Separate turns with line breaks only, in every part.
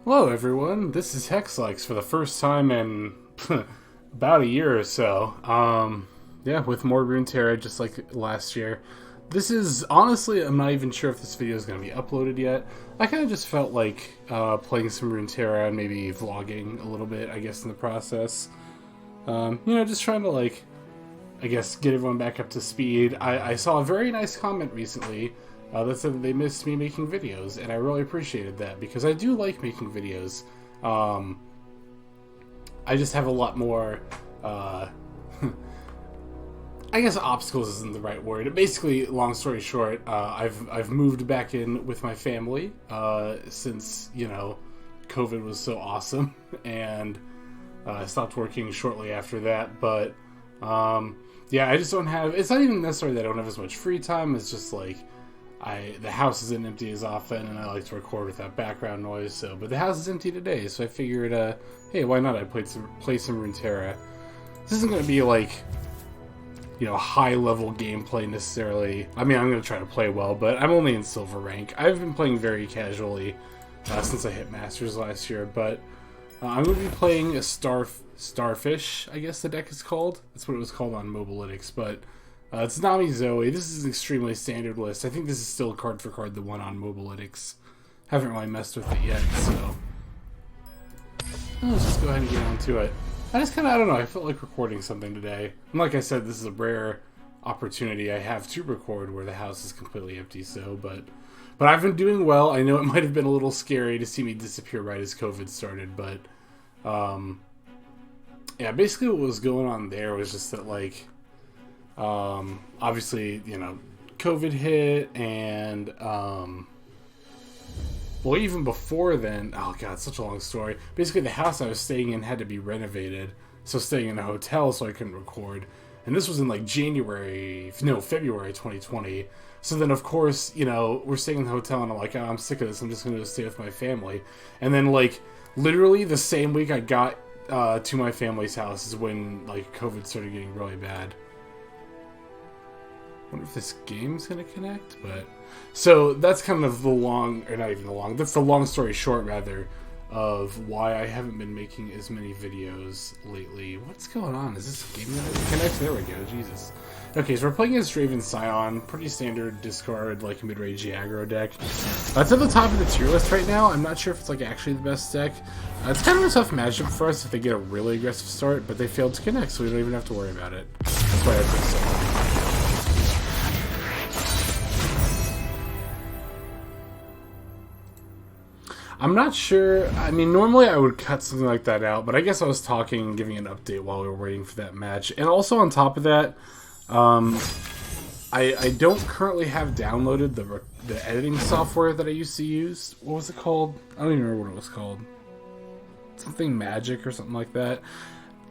Hello everyone, this is Hexlex for the first time in about a year or so. Yeah, with more Runeterra just like last year. This is, honestly, I'm not even sure if this video is going to be uploaded yet. I kind of just felt like playing some Runeterra and maybe vlogging a little bit, I guess, in the process. Just trying to, like, I guess, get everyone back up to speed. I saw a very nice comment recently that said that they missed me making videos, and I really appreciated that because I do like making videos. I just have a lot more, I guess obstacles isn't the right word. Basically, long story short, I've moved back in with my family since, COVID was so awesome, and I stopped working shortly after that, but yeah, I just don't have, it's not even necessarily that I don't have as much free time, it's just like, the house isn't empty as often, and I like to record without background noise, but the house is empty today, so I figured, hey, why not? I play some Runeterra. This isn't going to be like, high-level gameplay necessarily. I mean, I'm going to try to play well, but I'm only in silver rank. I've been playing very casually since I hit Masters last year, but I'm going to be playing a Starfish, I guess the deck is called. That's what it was called on Mobalytics, but it's Nami, Zoey. This is an extremely standard list. I think this is still card for card the one on Mobalytics. Haven't really messed with it yet, so let's just go ahead and get on to it. I don't know, I felt like recording something today. And like I said, this is a rare opportunity I have to record where the house is completely empty, but I've been doing well. I know it might have been a little scary to see me disappear right as COVID started, but yeah, basically what was going on there was just that, like, obviously, COVID hit, and well, even before then, oh god, such a long story. Basically, the house I was staying in had to be renovated, so staying in a hotel, so I couldn't record. And this was in like February 2020. So then, of course, we're staying in the hotel, and I'm like, oh, I'm sick of this. I'm just going to stay with my family. And then, like, literally the same week I got to my family's house is when, like, COVID started getting really bad. I wonder if this game's gonna connect, but so that's kind of that's the long story short, rather, of why I haven't been making as many videos lately. What's going on? Is this game gonna connect? There we go, Jesus. Okay, so we're playing as Draven Scion, pretty standard discard, like, mid-range aggro deck. It's at the top of the tier list right now. I'm not sure if it's, like, actually the best deck. It's kind of a tough matchup for us if they get a really aggressive start, but they failed to connect, so we don't even have to worry about it. That's why I think so. I'm not sure. I mean, normally I would cut something like that out, but I guess I was talking and giving an update while we were waiting for that match. And also on top of that, I don't currently have downloaded the editing software that I used to use. What was it called? I don't even remember what it was called. Something Magic or something like that.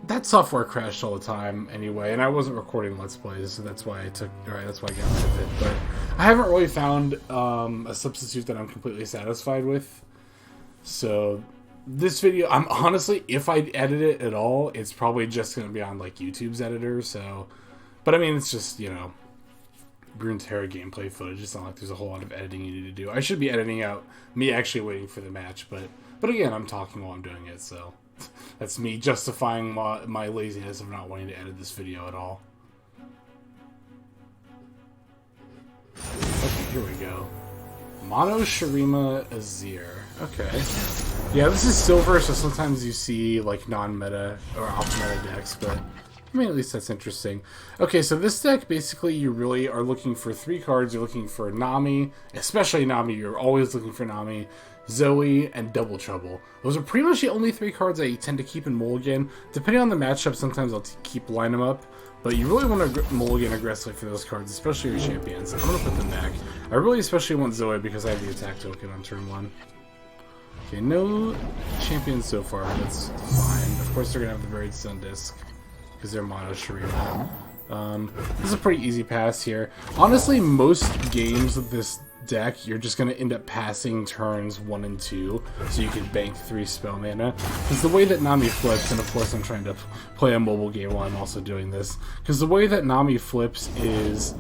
That software crashed all the time anyway, and I wasn't recording Let's Plays, so that's why I got rid of it. But I haven't really found a substitute that I'm completely satisfied with. So this video, I'm honestly, if I edit it at all, it's probably just going to be on, like, YouTube's editor, so, but I mean, it's just, Runeterra gameplay footage. It's not like there's a whole lot of editing you need to do. I should be editing out me actually waiting for the match, but again, I'm talking while I'm doing it, so that's me justifying my laziness of not wanting to edit this video at all. Okay, here we go. Mono Shurima Azir. Okay. Yeah, this is silver, so sometimes you see, like, non-meta or off-meta decks, but I mean, at least that's interesting. Okay, so this deck, basically, you really are looking for 3 cards. You're looking for Nami, especially Nami. You're always looking for Nami, Zoey, and Double Trouble. Those are pretty much the only 3 cards I tend to keep in mulligan. Depending on the matchup, sometimes I'll keep line them up. But you really want to mulligan aggressively for those cards, especially your champions. I'm going to put them back. I really especially want Zoey because I have the attack token on turn 1. Okay, no champions so far, but that's fine. Of course, they're going to have the Buried Sun Disc because they're Mono Shurima. This is a pretty easy pass here. Honestly, most games with this deck, you're just going to end up passing turns 1 and 2, so you can bank 3 spell mana. Because the way that Nami flips, and of course I'm trying to play a mobile game while I'm also doing this, because the way that Nami flips is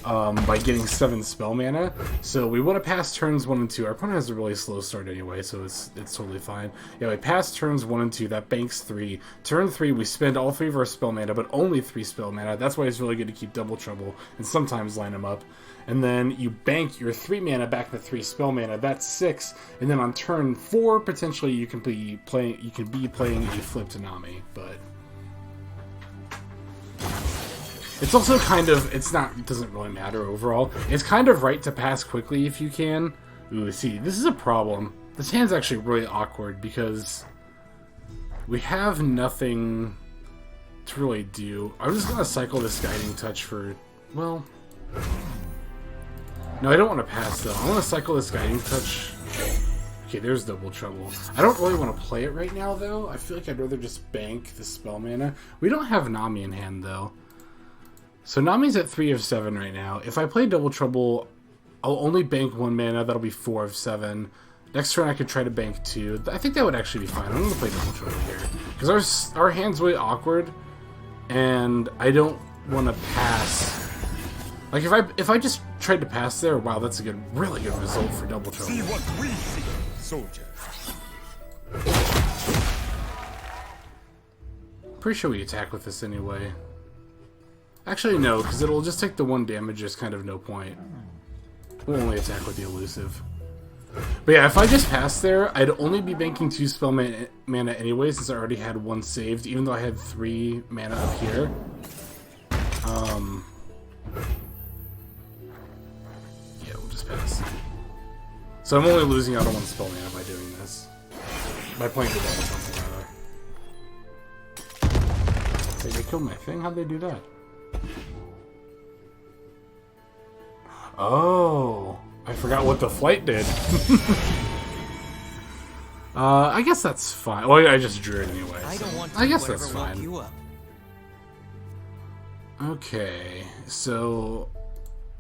by getting 7 spell mana. So we want to pass turns 1 and 2. Our opponent has a really slow start anyway, so it's totally fine. Yeah, we pass turns 1 and 2. That banks 3. Turn 3, we spend all 3 of our spell mana, but only 3 spell mana. That's why it's really good to keep Double Trouble and sometimes line them up. And then you bank your 3 mana back to 3 spell mana. That's 6. And then on turn 4, potentially you can be playing a flipped Nami, but it's also kind of, it doesn't really matter overall. It's kind of right to pass quickly if you can. Ooh, see, this is a problem. This hand's actually really awkward because we have nothing to really do. I'm just gonna cycle this Guiding Touch for, well, no, I don't want to pass though. I want to cycle this Guiding Touch. Okay, there's Double Trouble. I don't really want to play it right now though. I feel like I'd rather just bank the spell mana. We don't have Nami in hand though. So Nami's at 3 of 7 right now. If I play Double Trouble, I'll only bank 1 mana. That'll be 4 of 7. Next turn I could try to bank 2. I think that would actually be fine. I'm going to play Double Trouble here. Because our hand's really awkward. And I don't want to pass. Like if I just tried to pass there, wow, that's a really good result for Double Trouble.
See what we see, soldier.
Pretty sure we attack with this anyway. Actually, no, because it'll just take the 1 damage. There's kind of no point. We'll only attack with the elusive. But yeah, if I just pass there, I'd only be banking 2 spell mana anyway, since I already had 1 saved, even though I had 3 mana up here. Yeah, we'll just pass. So I'm only losing out on 1 spell mana by doing this. By playing the double something, rather. Did they kill my thing? How'd they do that? Oh, I forgot what the flight did. I guess that's fine. Well, I just drew it anyway. So I guess that's fine. Okay, so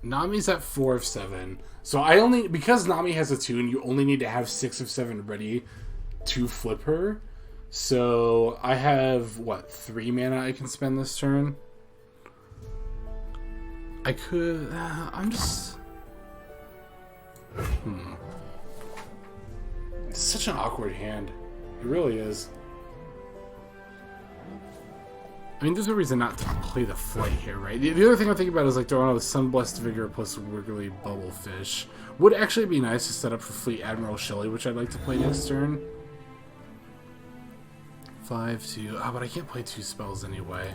Nami's at 4 of 7. So because Nami has a tune, you only need to have 6 of 7 ready to flip her. So I have, what, 3 mana I can spend this turn? I could, I'm just, It's such an awkward hand. It really is. I mean, there's no reason not to play the flight here, right? The other thing I'm thinking about is like throwing out the Sunblessed Vigor plus Wiggly Bubblefish. Would actually be nice to set up for Fleet Admiral Shelley, which I'd like to play next turn. 5-2. Oh, but I can't play 2 spells anyway.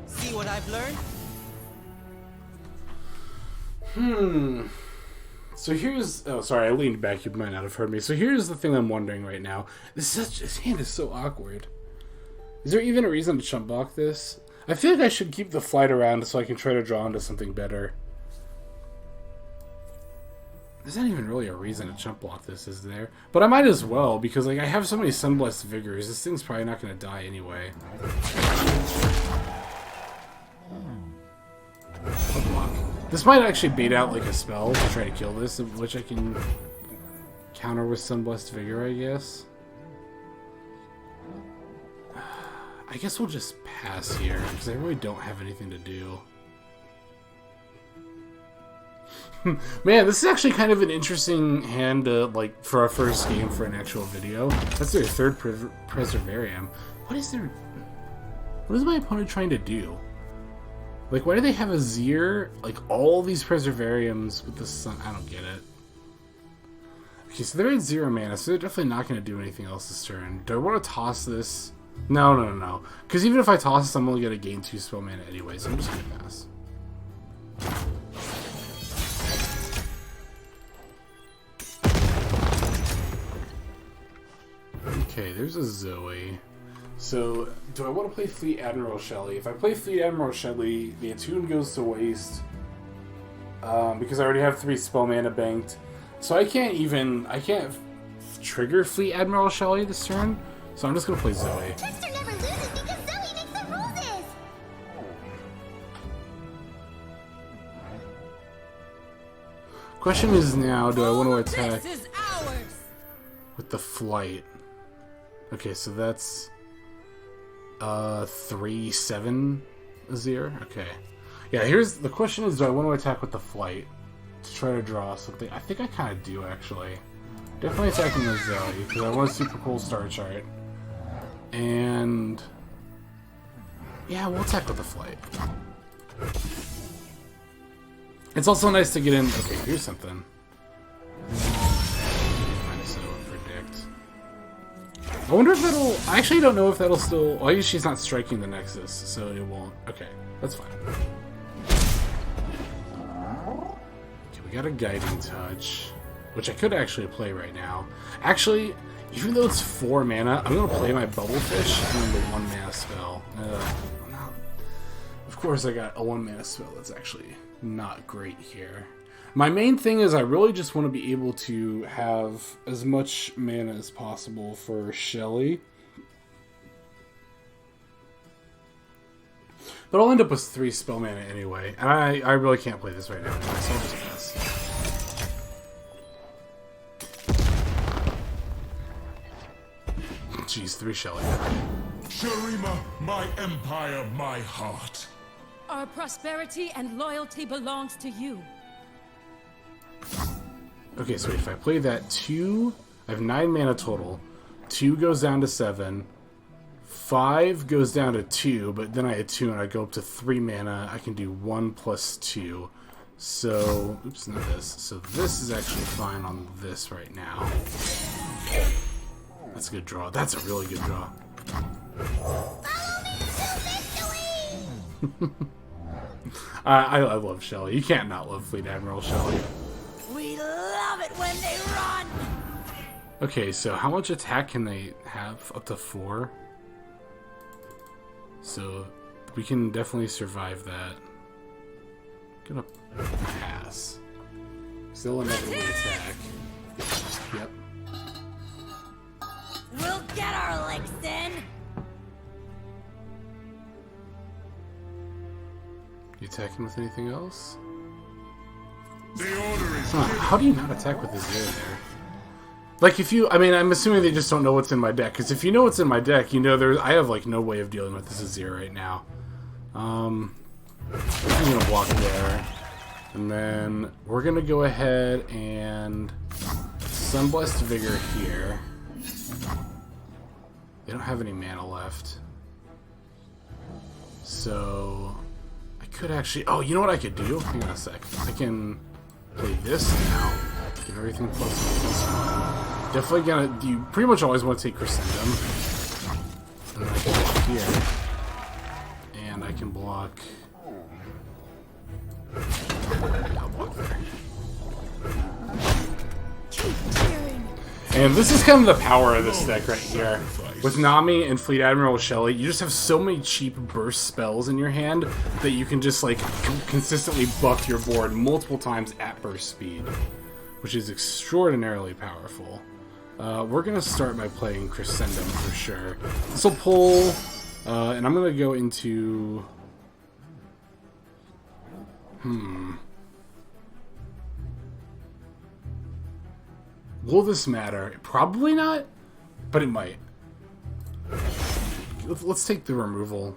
See what I've learned?
So here's... Oh, sorry, I leaned back. You might not have heard me. So here's the thing I'm wondering right now. This hand is so awkward. Is there even a reason to chump block this? I feel like I should keep the flight around so I can try to draw into something better. There's not even really a reason to chump block this, is there? But I might as well, because like I have so many Sunblessed Vigors. This thing's probably not going to die anyway. This might actually bait out like a spell to try to kill this, which I can counter with Sunblessed Vigor, I guess. I guess we'll just pass here, because I really don't have anything to do. Man, this is actually kind of an interesting hand to, like, for our first game for an actual video. That's their 3rd Preservarium. What is my opponent trying to do? Like, why do they have a Zir? Like, all these Preservariums with the sun. I don't get it. Okay, so they're at 0 mana, so they're definitely not going to do anything else this turn. Do I want to toss this? No. Because even if I toss this, I'm only going to gain 2 spell mana anyway, so I'm just going to pass. Okay, there's a Zoey. So, do I want to play Fleet Admiral Shelley? If I play Fleet Admiral Shelley, the attune goes to waste. Because I already have 3 spell mana banked. So I can't trigger Fleet Admiral Shelley this turn. So I'm just going to play Zoey.
Trickster never loses because Zoey makes the roses!
Question is now, do I want to attack?
This is ours.
with the flight. Okay, so that's 3-7 Azir. Okay. Yeah, here's the question is, do I want to attack with the flight to try to draw something? I think I kind of do, actually. Definitely attacking the Zoey, because I want a super cool star chart. And yeah, we'll attack with the flight. It's also nice to get in. Okay, here's something. Predict. I wonder if that'll. I actually don't know if that'll still. Well, I guess she's not striking the Nexus, so it won't. Okay, that's fine. Okay, we got a Guiding Touch, which I could actually play right now. Actually, even though it's 4 mana, I'm gonna play my Bubble Fish and then the 1 mana spell. Of course, I got a 1 mana spell that's actually not great here. My main thing is I really just want to be able to have as much mana as possible for Shelly. But I'll end up with 3 spell mana anyway, and I really can't play this right now, so I'll just pass. Jeez, 3 Shelly.
Shurima, my empire, my heart.
Our prosperity and loyalty belongs to you.
Okay, so if I play that 2, I have 9 mana total. 2 goes down to 7. 5 goes down to 2, but then I had 2 and I go up to 3 mana. I can do 1 plus 2. So, oops, not this. So this is actually fine on this right now. That's a good draw. That's a really good draw.
Follow me to victory!
I love Shelly. You can't not love Fleet Admiral Shelly.
We love it when they run!
Okay, so how much attack can they have? Up to 4? So we can definitely survive that. Gonna pass. Still inevitably attack. Yep.
We'll get our licks in!
You attacking with anything else?
The order is
How do you not attack with the Zero there? Like, if you... I mean, I'm assuming they just don't know what's in my deck. Because if you know what's in my deck, you know I have, like, no way of dealing with this Azir right now. I'm going to block there. And then we're going to go ahead and Sunblessed Vigor here. They don't have any mana left. So... I could actually... Oh, you know what I could do? Hang on a sec. I can play this now. Give everything plus 1. Definitely gonna... You pretty much always want to take Crescendum. And then I can block here. And I can block... I'll block there. And this is kind of the power of this deck right here. With Nami and Fleet Admiral Shelly, you just have so many cheap burst spells in your hand that you can just, like, consistently buff your board multiple times at burst speed, which is extraordinarily powerful. We're going to start by playing Crescendum for sure. This will pull, and I'm going to go into... Will this matter? Probably not, but it might. Let's take the removal.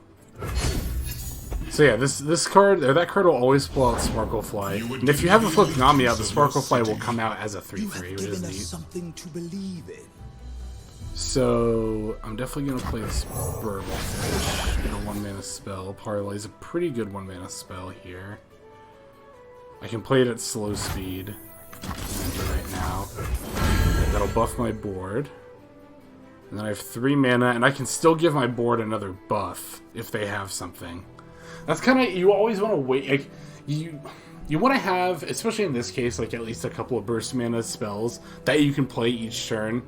So yeah, this card, or that card will always pull out Sparklefly. And if you have a flipped Nami out, the Sparklefly will come out as a 3/3, which is neat.
something to believe in.
So I'm definitely gonna play this Burble Fish. Get a 1 mana spell. Parlay is a pretty good 1 mana spell here. I can play it at slow speed. Right now. That'll buff my board. And then I have 3 mana, and I can still give my board another buff if they have something. That's kind of... You always want to wait... Like, you want to have, especially in this case, like at least a couple of burst mana spells that you can play each turn.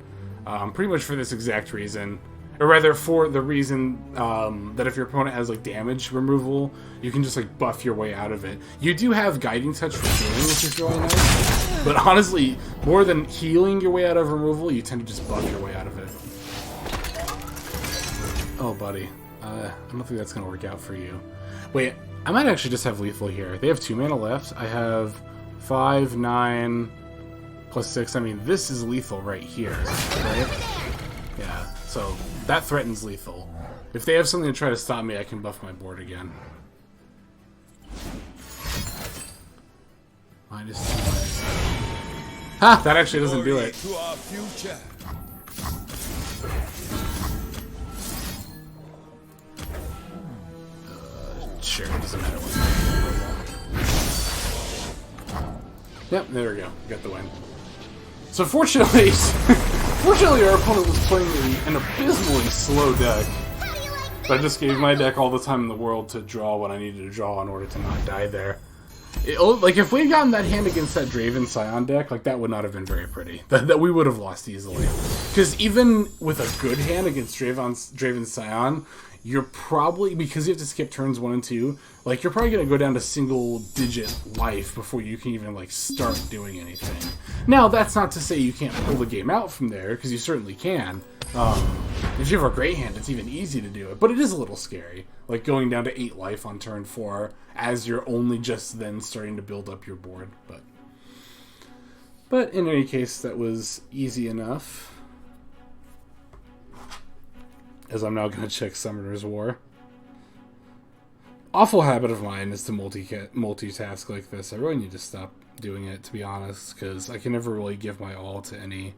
Pretty much for this exact reason. Or rather, for the reason that if your opponent has, like, damage removal, you can just, like, buff your way out of it. You do have Guiding Touch for healing, which is really nice. But honestly, more than healing your way out of removal, you tend to just buff your way out of it. Oh, buddy. I don't think that's going to work out for you. Wait, I might actually just have lethal here. They have 2 mana left. I have 5, 9, +6. I mean, this is lethal right here, right? Yeah, so that threatens lethal. If they have something to try to stop me, I can buff my board again. -2. Ha! That actually doesn't do it.
To our future.
Sure, it doesn't matter what. Yep, there we go. Got the win. So fortunately, fortunately our opponent was playing an abysmally slow deck. So I just gave my deck all the time in the world to draw what I needed to draw in order to not die there. Like, if we had gotten that hand against that Draven Scion deck, like, that would not have been very pretty. That we would have lost easily. Because even with a good hand against Draven Scion, you're probably, because you have to skip turns 1 and 2, like, you're probably going to go down to single-digit life before you can even, like, start doing anything. Now, that's not to say you can't pull the game out from there, because you certainly can. If you have a great hand, it's even easy to do it, but it is a little scary. Like, going down to 8 life on turn 4, as you're only just then starting to build up your board, but in any case, that was easy enough. As I'm now going to check Summoner's War. Awful habit of mine is to multitask like this. I really need to stop doing it, to be honest, because I can never really give my all to any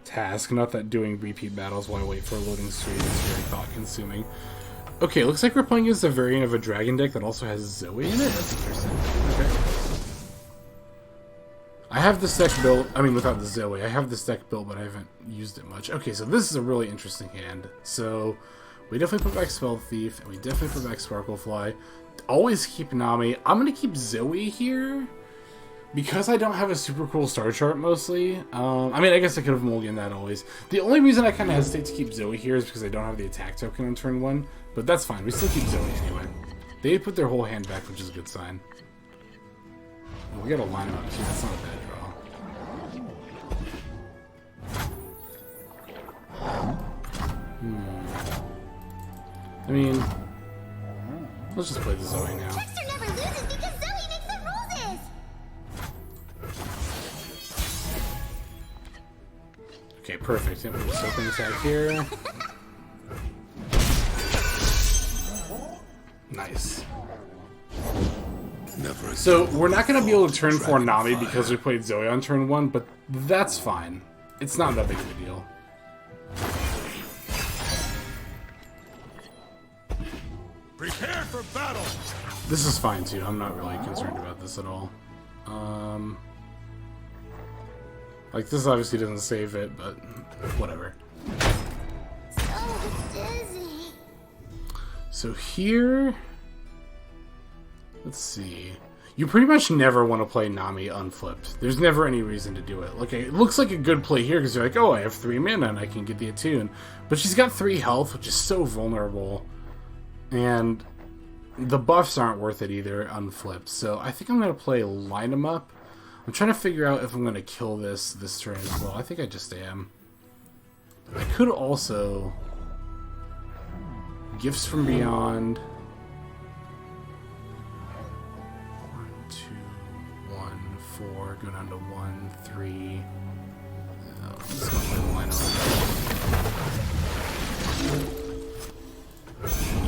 task. Not that doing repeat battles while I wait for a loading screen is very thought-consuming. Okay, looks like we're playing as a variant of a dragon deck that also has Zoey in it. That's interesting. Okay. I have this deck built, I mean, without the Zoey. I have this deck built, but I haven't used it much. Okay, so this is a really interesting hand. So, we definitely put back Spell Thief, and we definitely put back Sparklefly. Always keep Nami. I'm going to keep Zoey here, because I don't have a super cool star chart, mostly. I mean, I guess I could have mulliganed that always. The only reason I kind of hesitate to keep Zoey here is because I don't have the attack token on turn 1, but that's fine. We still keep Zoey anyway. They put their whole hand back, which is a good sign. Oh, we got a line up too. That's not a bad draw. I mean, let's just play the Zoey now.
Trickster never loses because Zoe makes the rules.
Okay, perfect. Yep, we'll just open attack here. Nice. So, we're not going to be able to turn 4 Nami because we played Zoey on turn 1, but that's fine. It's not that big of a deal.
Prepare for battle.
This is fine too. I'm not really concerned about this at all. Like, this obviously doesn't save it, but whatever.
So dizzy.
So here, let's see. You pretty much never want to play Nami unflipped. There's never any reason to do it. Like, it looks like a good play here because you're like, oh, I have 3 mana and I can get the attune. But she's got 3 health, which is so vulnerable. And the buffs aren't worth it either, unflipped. So I think I'm going to play Line 'em Up. I'm trying to figure out if I'm going to kill this turn as well. I think I just am. I could also... Gifts from Beyond. 1, 2, 1, 4. Go down to 1, 3. Let's go play the Line 'em Up.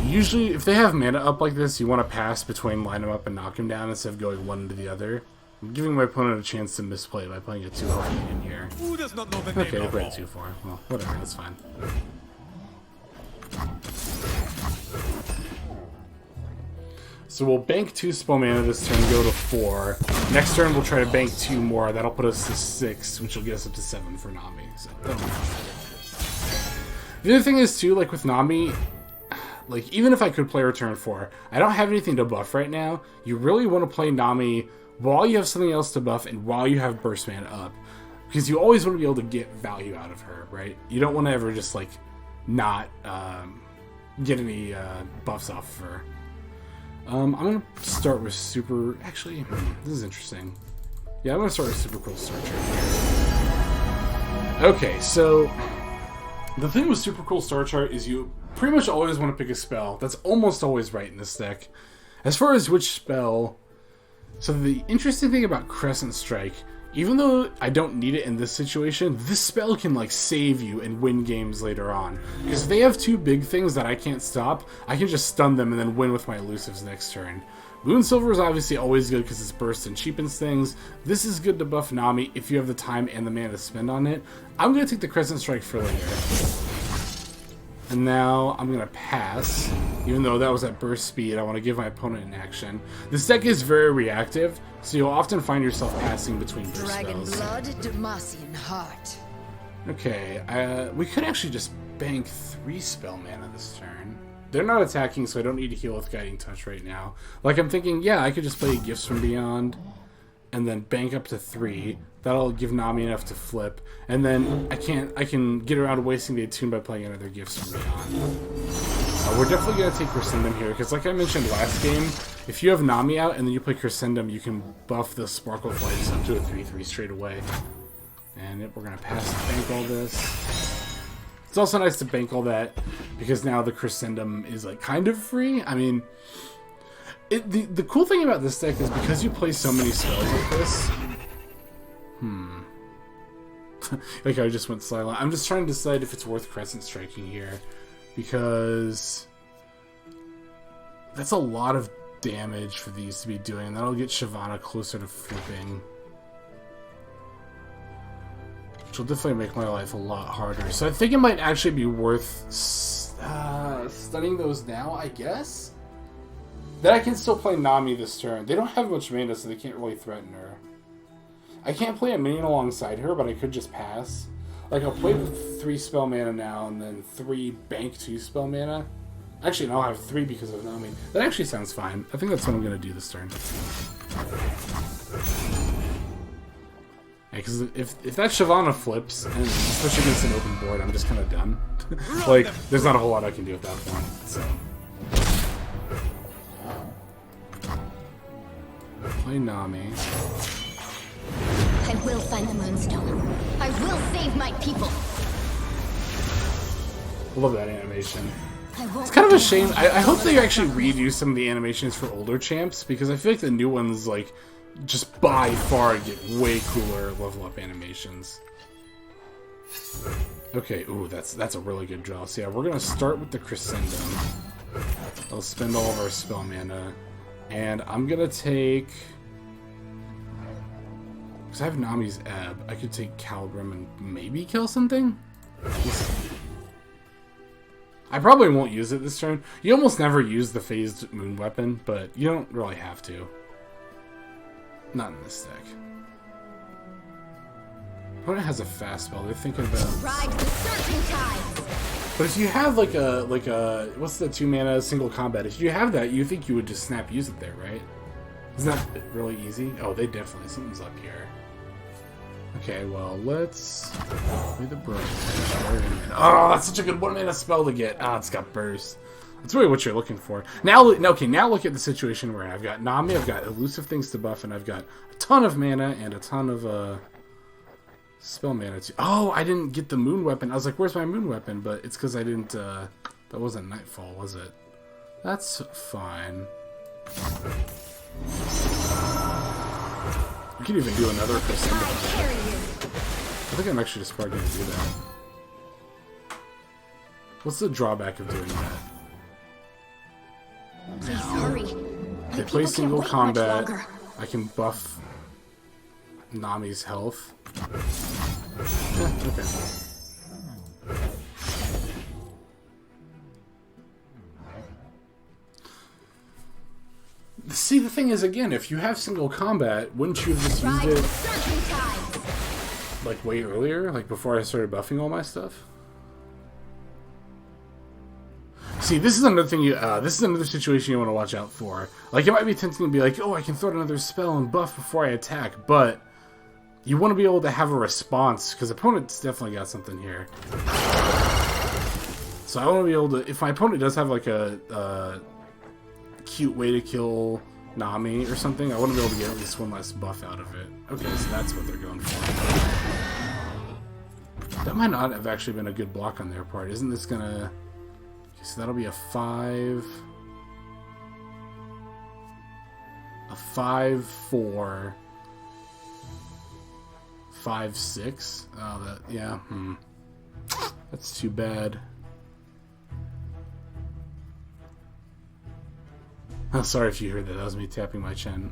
Usually, if they have mana up like this, you want to pass between Line 'em Up and Knock him down instead of going one into the other. I'm giving my opponent a chance to misplay by playing a 2-health in here.
Who does not know the
Okay,
name
they
of
played
all?
2-4. Well, whatever, that's fine. So we'll bank 2 spell mana this turn, go to 4. Next turn we'll try to bank 2 more. That'll put us to 6, which will get us up to 7 for Nami. So that'll be fine. The other thing is too, like with Nami, like even if I could play her turn 4, I don't have anything to buff right now. You really want to play Nami while you have something else to buff and while you have burst mana up. Because you always want to be able to get value out of her, right? You don't want to ever just like not get any buffs off of her. I'm going to start with super... Actually, this is interesting. Yeah, I'm going to start with super cool Star Chart here. Okay, so... The thing with super cool Star Chart is you pretty much always want to pick a spell. That's almost always right in this deck. As far as which spell... So the interesting thing about Crescent Strike, even though I don't need it in this situation, this spell can like save you and win games later on. Because if they have two big things that I can't stop, I can just stun them and then win with my elusives next turn. Moonsilver is obviously always good because it's burst and cheapens things. This is good to buff Nami if you have the time and the mana to spend on it. I'm going to take the Crescent Strike for later. And now I'm going to pass. Even though that was at burst speed, I want to give my opponent an action. This deck is very reactive, so you'll often find yourself passing between burst
Dragon
spells.
blood, Demacian heart.
Okay, we could actually just bank 3 spell mana this turn. They're not attacking, so I don't need to heal with Guiding Touch right now. Like, I'm thinking, yeah, I could just play Gifts from Beyond, and then bank up to 3. That'll give Nami enough to flip, and then I can get around wasting the attune by playing another Gifts from Beyond. We're definitely going to take Crescendum here, because like I mentioned last game, if you have Nami out and then you play Crescendum, you can buff the Sparkle Flights up to a 3/3 straight away. And we're going to pass and bank all this. It's also nice to bank all that, because now the Crescendum is like kind of free. I mean, the cool thing about this deck is because you play so many spells like this. Like I just went silent. I'm just trying to decide if it's worth Crescent Striking here, because that's a lot of damage for these to be doing, and that'll get Shyvana closer to flipping. Which will definitely make my life a lot harder. So I think it might actually be worth stunning those now, I guess? Then I can still play Nami this turn. They don't have much mana, so they can't really threaten her. I can't play a minion alongside her, but I could just pass. Like, I'll play with 3 spell mana now, and then 3 bank 2 spell mana. Actually, no, I'll have 3 because of Nami. That actually sounds fine. I think that's what I'm going to do this turn. Because if that Shyvana flips, and especially against an open board, I'm just kind of done. Like, there's not a whole lot I can do at that point, so. Play Nami.
I will find the Moonstone. I will save my people.
I love that animation.
I won't
It's kind of a shame. I hope they actually redo some of the animations for older champs, because I feel like the new ones, like, just by far get way cooler level up animations. Okay, ooh, that's a really good draw. So yeah, we're gonna start with the Crescendum. I'll spend all of our spell mana, and I'm gonna take, because I have Nami's Ebb, I could take Calibrim and maybe kill something. I probably won't use it this turn. You almost never use the phased moon weapon, but you don't really have to. Not in this deck. Opponent has a fast spell. They're thinking about.
ride the surging tides.
But if you have like a what's the 2 mana single combat? If you have that, you think you would just snap use it there, right? Isn't that really easy? Oh, they definitely something's up here. Okay, well let's play the Burn. Oh, that's such a good 1 mana spell to get. Ah, it's got burst. That's really what you're looking for. Now, okay, now look at the situation we're in. I've got Nami, I've got elusive things to buff, and I've got a ton of mana and a ton of spell mana too. Oh, I didn't get the moon weapon. I was like, where's my moon weapon? But it's because I didn't, that wasn't Nightfall, was it? That's fine. We can even do another Crescendo. I think I'm actually just probably going to do that. What's the drawback of doing that?
Please hurry.
They play single combat. I can buff Nami's health. Yeah, okay. See, the thing is, again, if you have single combat, wouldn't you have just used it like way earlier, like before I started buffing all my stuff? See, this is another thing this is another situation you want to watch out for. Like, it might be tempting to be like, oh, I can throw out another spell and buff before I attack, but you want to be able to have a response, because opponent's definitely got something here. So I want to be able to, if my opponent does have like a cute way to kill Nami or something, I want to be able to get at least one less buff out of it. Okay, so that's what they're going for. That might not have actually been a good block on their part. Isn't this gonna... So that'll be a 5... A 5/4. 5-6. Oh, that, yeah. That's too bad. Oh, sorry if you heard that. That was me tapping my chin.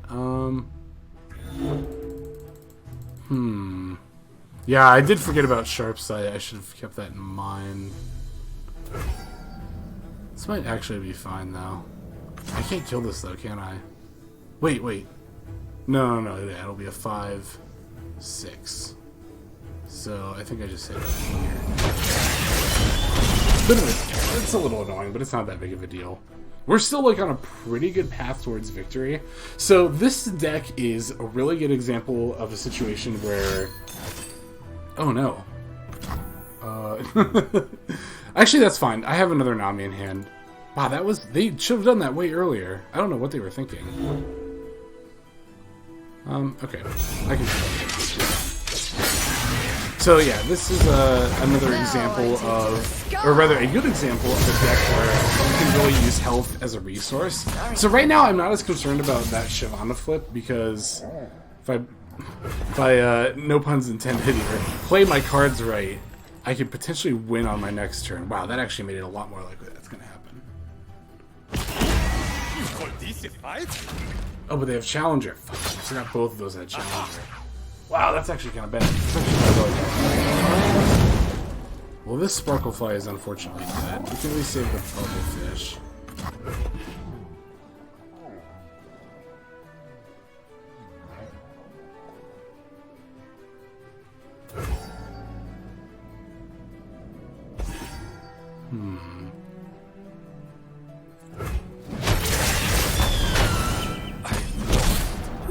Yeah, I did forget about sharp sight. I should have kept that in mind. This might actually be fine, though. I can't kill this, though, can I? Wait. No. Yeah, it'll be a 5-6. So, I think I just hit it here. It's a little annoying, but it's not that big of a deal. We're still, like, on a pretty good path towards victory. So, this deck is a really good example of a situation where... Oh, no. Actually, that's fine. I have another Nami in hand. Wow, that was... They should have done that way earlier. I don't know what they were thinking. Okay. I can... So, yeah, this is another example of... Or rather, a good example of a deck where you can really use health as a resource. So right now, I'm not as concerned about that Shyvana flip, because if I no puns intended here, play my cards right, I could potentially win on my next turn. Wow, that actually made it a lot more likely that's going to happen.
You call this a fight?
Oh, but they have Challenger. Fuck, I forgot both of those had Challenger. Wow, that's actually kind of bad. Well, this Sparklefly is unfortunately dead. We can at least save the bubble fish.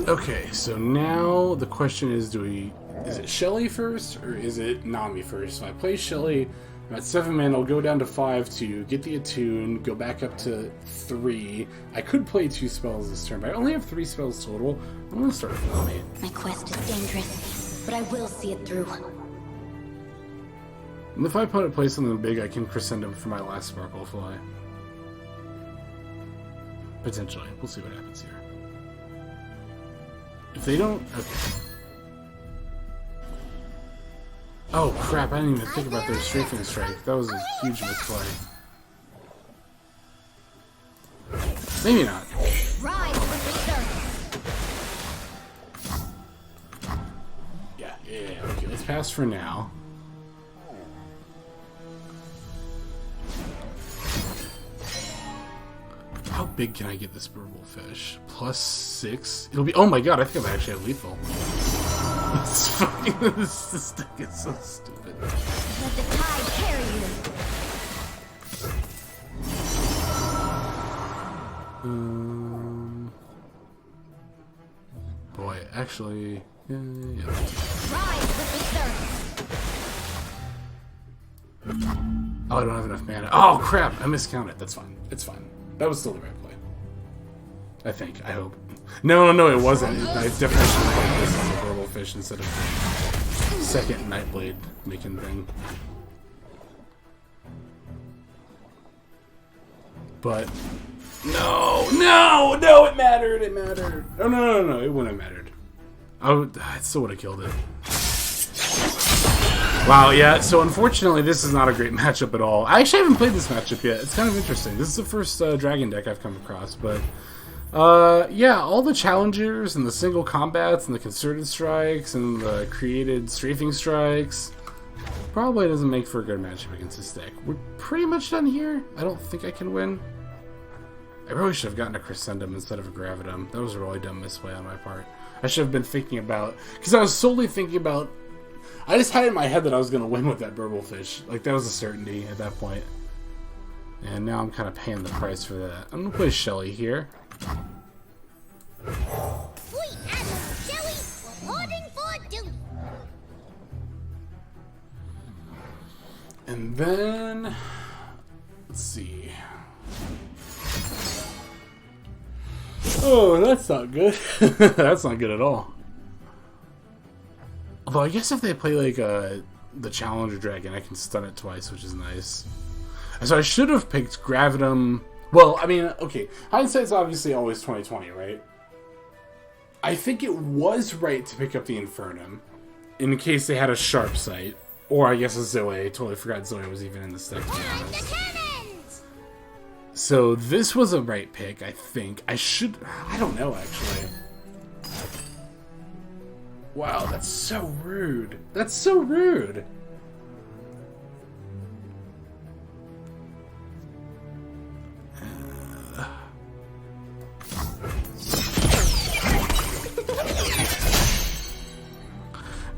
Okay, so now the question is, is it Shelly first, or is it Nami first? So I play Shelly, I'm at 7 mana, I'll go down to 5 to get the attune, go back up to 3. I could play 2 spells this turn, but I only have 3 spells total. I'm gonna start with Nami.
My quest is dangerous, but I will see it through.
And if my opponent plays something big, I can Crescendo for my last Sparklefly. Potentially. We'll see what happens here. If they don't... Okay. Oh, crap. I didn't even think about their Strafing Strike. That was a huge misplay. Maybe not.
Rise with the surf.
Yeah. Okay, let's pass for now. How big can I get this Burble Fish? +6? It'll be... Oh my god, I think I might actually have lethal. It's fucking... This deck is so stupid.
Let the tide carry you.
Boy, actually... Yeah.
Rise with the surf.
Oh, I don't have enough mana. Oh, crap! I miscounted. That's fine. It's fine. That was still the right play. I think. I hope. No, it wasn't. I definitely should have played this on the Burble Fish instead of the second Nightblade making thing. But... No, it mattered! It mattered! Oh, no, it wouldn't have mattered. I still would have killed it. Wow, yeah, so unfortunately this is not a great matchup at all. I actually haven't played this matchup yet. It's kind of interesting. This is the first dragon deck I've come across, but... yeah, all the challengers and the single combats and the concerted strikes and the created strafing strikes probably doesn't make for a good matchup against this deck. We're pretty much done here. I don't think I can win. I really should have gotten a Crescendum instead of a Gravitum. That was a really dumb misplay on my part. I should have been thinking about... Because I was solely thinking about... I just had in my head that I was going to win with that Burble Fish. Like, that was a certainty at that point. And now I'm kind of paying the price for that. I'm going to play Shelly here.
Sweet Admiral Shelly, reporting for duty.
And then... Let's see... Oh, that's not good. That's not good at all. Although I guess if they play like the Challenger Dragon, I can stun it twice, which is nice. So I should have picked Gravitum. Well, I mean, okay, hindsight's obviously always 20/20, right? I think it was right to pick up the Infernum. in case they had a sharp sight. Or I guess a Zoey. I totally forgot Zoey was even in this deck, to be honest. So this was a right pick, I think. I don't know, actually. Wow, that's so rude. That's so rude.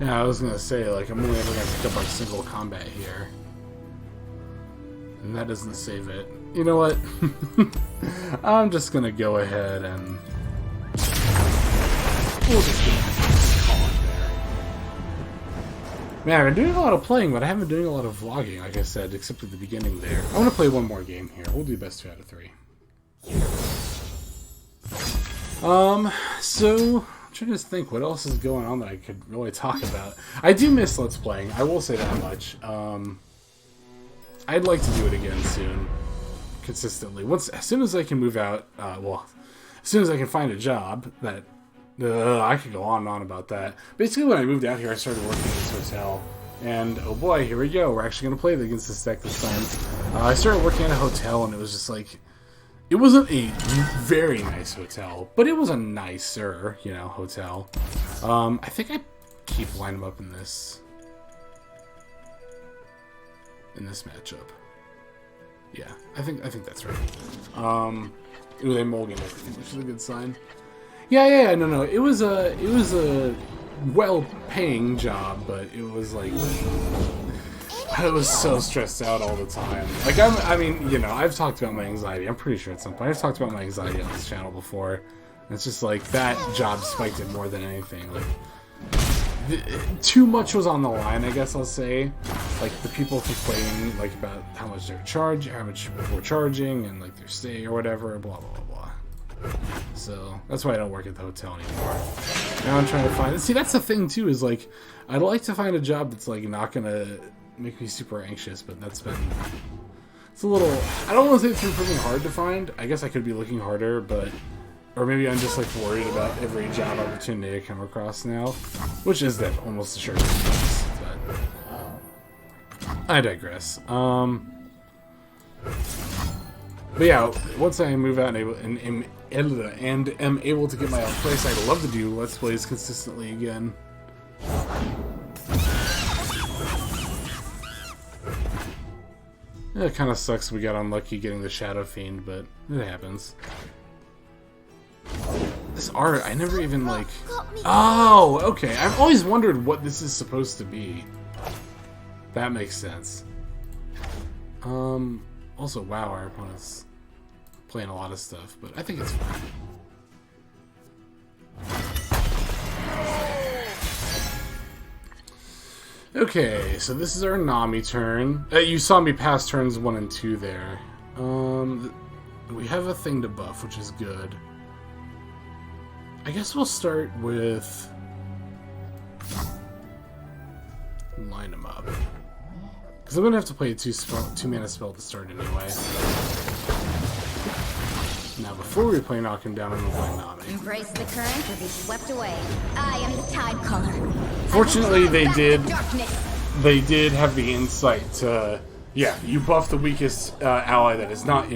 Yeah, I was gonna say, like, I'm only ever gonna pick up like single combat here. And that doesn't save it. You know what? I'm just gonna go ahead and we'll just call it there. Man, I've been doing a lot of playing, but I haven't been doing a lot of vlogging, like I said, except at the beginning there. I want to play one more game here. We'll do best 2 out of 3. So I'm trying to think what else is going on that I could really talk about. I do miss Let's Playing, I will say that much. I'd like to do it again soon, consistently. As soon as I can move out, well, as soon as I can find a job that I could go on and on about that. Basically, when I moved out here, I started working at this hotel, and oh boy, here we go. We're actually going to play against this deck this time. I started working at a hotel, and it was just like, it wasn't a very nice hotel, but it was a nicer, you know, hotel. I think I keep lining them up in this matchup. Yeah, I think that's right. They mulligan everything, which is a good sign. Yeah, no. It was a well-paying job, but it was like I was so stressed out all the time. Like I mean, you know, I've talked about my anxiety. I'm pretty sure at some point I've talked about my anxiety on this channel before. And it's just like that job spiked it more than anything. Like too much was on the line, I guess I'll say. Like the people complaining like about how much they're charging, how much we're charging, and like their stay or whatever, blah blah blah blah. So that's why I don't work at the hotel anymore. Now I'm trying to find. See, that's the thing too. Is like I'd like to find a job that's like not gonna make me super anxious, but it's a little. I don't want to say it's proving hard to find. I guess I could be looking harder, but. Or maybe I'm just like worried about every job opportunity I come across now, which is that almost a sure case, but I digress. But yeah, once I move out and am able to get my own place, I'd love to do Let's Plays consistently again. Yeah, it kind of sucks we got unlucky getting the Shadow Fiend, but it happens. This art, I never even like... Oh, okay. I've always wondered what this is supposed to be. That makes sense. Also, wow, our opponent's playing a lot of stuff, but I think it's fine. Okay, so this is our Nami turn. You saw me pass turns 1 and 2 there. We have a thing to buff, which is good. I guess we'll start with line them up, because I'm gonna have to play a 2-mana spell to start anyway. Now, before we play Knock Him Down, I'm gonna play Nami.
Embrace the current or be swept away. I am the Tide Caller.
Fortunately, they did have the insight to. Yeah, you buff the weakest ally that is not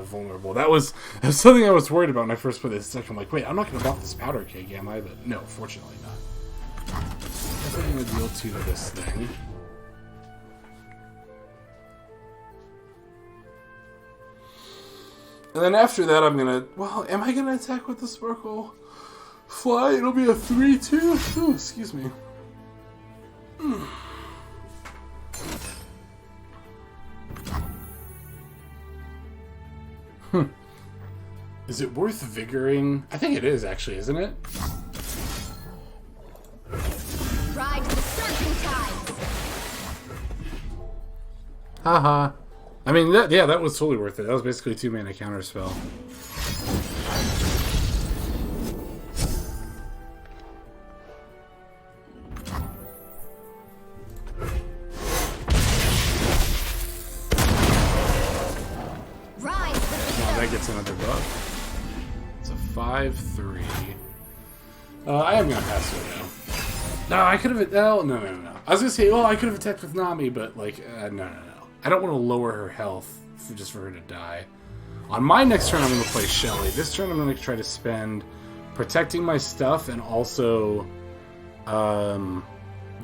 vulnerable. That was something I was worried about when I first put this deck. I'm like, wait, I'm not going to buff this powder cake, am I? But no, fortunately not. Definitely going to deal 2 to this thing. And then after that, I'm going to... Well, am I going to attack with the Sparkle Fly? It'll be a 3-2? Oh, excuse me. Is it worth vigoring? I think it is, actually, isn't it?
Ride the surging tides.
Haha. I mean, that was totally worth it. That was basically a 2-mana counterspell. That gets another buff. It's a 5-3. I am gonna pass it now. No, I could have... Oh, no. I was going to say, well, I could have attacked with Nami, but, like, no. I don't want to lower her health just for her to die. On my next turn, I'm going to play Shelly. This turn, I'm going to try to spend protecting my stuff and also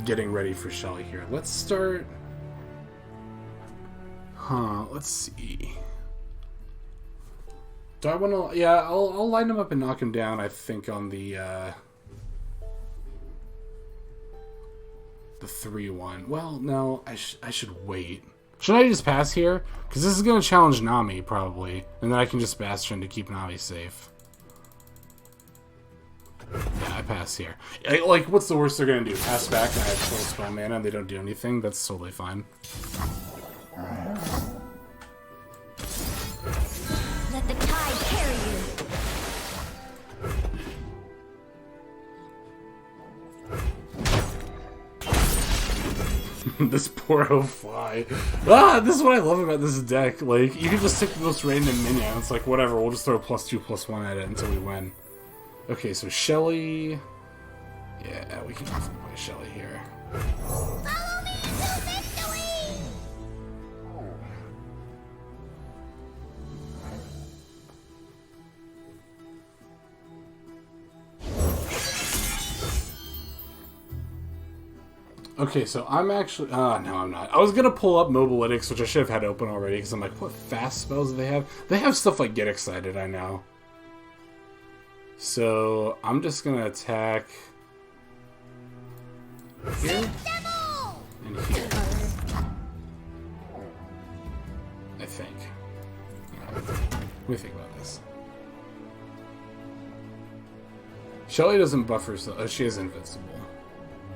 getting ready for Shelly here. Let's start... let's see. Do I want to... Yeah, I'll line him up and knock him down, I think, on the 3-1. Well, no, I should wait. Should I just pass here? Because this is going to challenge Nami, probably. And then I can just Bastion to keep Nami safe. Yeah, I pass here. Like, what's the worst they're going to do? Pass back and I have total spell mana and they don't do anything? That's totally fine.
Let the tide carry you.
This poor fly. This is what I love about this deck. Like, you can just take the most random minion. It's like, whatever, we'll just throw +2/+1 at it until we win. Okay, so Shelly... Yeah, we can definitely play Shelly here.
Follow me to victory!
Okay, so I'm actually... no, I'm not. I was going to pull up Mobilytics, which I should have had open already, because I'm like, what fast spells do they have? They have stuff like Get Excited, I know. So, I'm just going to attack... here? And here. I think. What do you think about this? Shelly doesn't buff herself. She is invincible.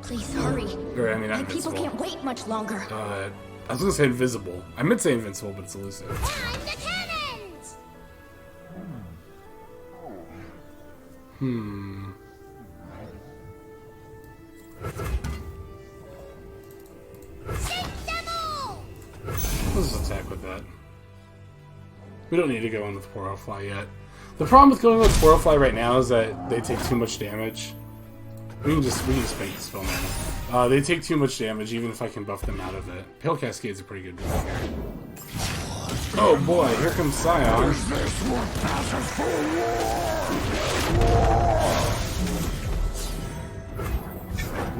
Please hurry.
Or, I mean, not
My people
invincible.
can't wait much longer.
I was gonna say invisible. I meant to say invincible, but it's elusive.
Time the cannons! Take them all!
Let's just attack with that. We don't need to go in with Fly yet. The problem with going with Fly right now is that they take too much damage. We can just make the spell mana. They take too much damage, even if I can buff them out of it. Pale Cascade's a pretty good draw here. Oh boy, here comes Scion.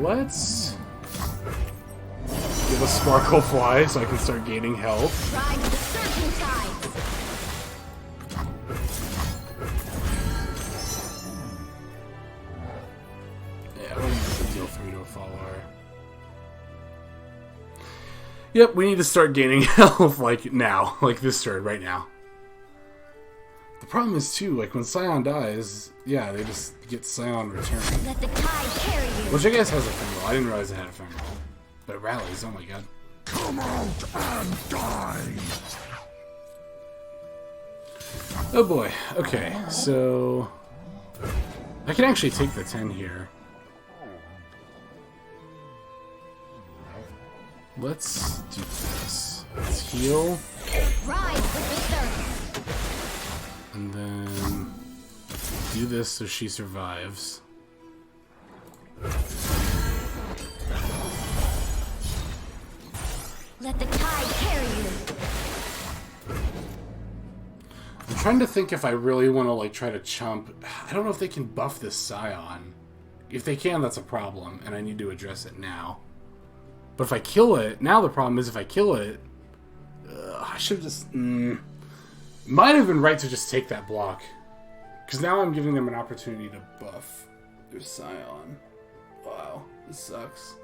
Let's give a Sparkle Fly so I can start gaining health.
Ride the surging tides!
Yeah, we need to deal 3 to a follower. Yep, we need to start gaining health, like, now. Like, this turn, right now. The problem is, too, like, when Scion dies, yeah, they just get Scion returned.
Let the tide carry you!
Which I guess has Ephemeral. I didn't realize it had Ephemeral. But it rallies, oh my god.
Come out and die!
Oh boy, okay, so... I can actually take the 10 here. Let's do this. Let's heal.
Ride with the surf!
And then do this so she survives.
Let the tide carry you!
I'm trying to think if I really want to, like, try to chump. I don't know if they can buff this Scion. If they can, that's a problem, and I need to address it now. But if I kill it, now the problem is if I kill it, I should just... Might have been right to just take that block. Because now I'm giving them an opportunity to buff their Scion. Wow, this sucks.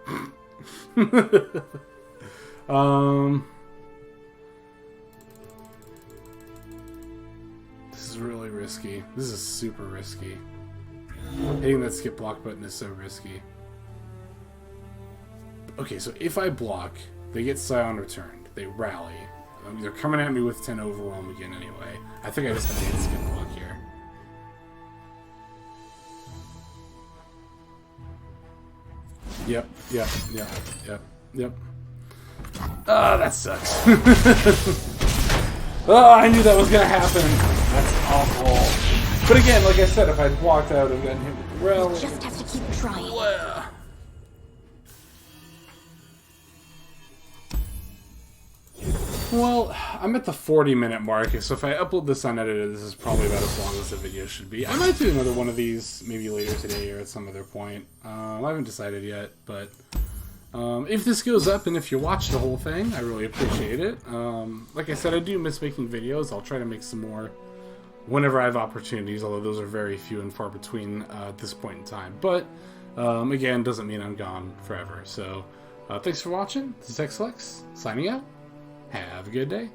This is really risky. This is super risky. Hitting that skip block button is so risky. Okay, so if I block, they get Scion returned. They rally. They're coming at me with 10 Overwhelm again anyway. I think I just have to hit skip block here. Yep. That sucks. I knew that was gonna happen. That's awful. But again, like I said, if I blocked, I would have gotten hit with the rally.
Just have to keep trying.
Well, I'm at the 40-minute mark, so if I upload this unedited, this is probably about as long as the video should be. I might do another one of these maybe later today or at some other point. I haven't decided yet, but if this goes up and if you watch the whole thing, I really appreciate it. Like I said, I do miss making videos. I'll try to make some more whenever I have opportunities, although those are very few and far between at this point in time. But, again, doesn't mean I'm gone forever. So, thanks for watching. This is XLex, signing out. Have a good day.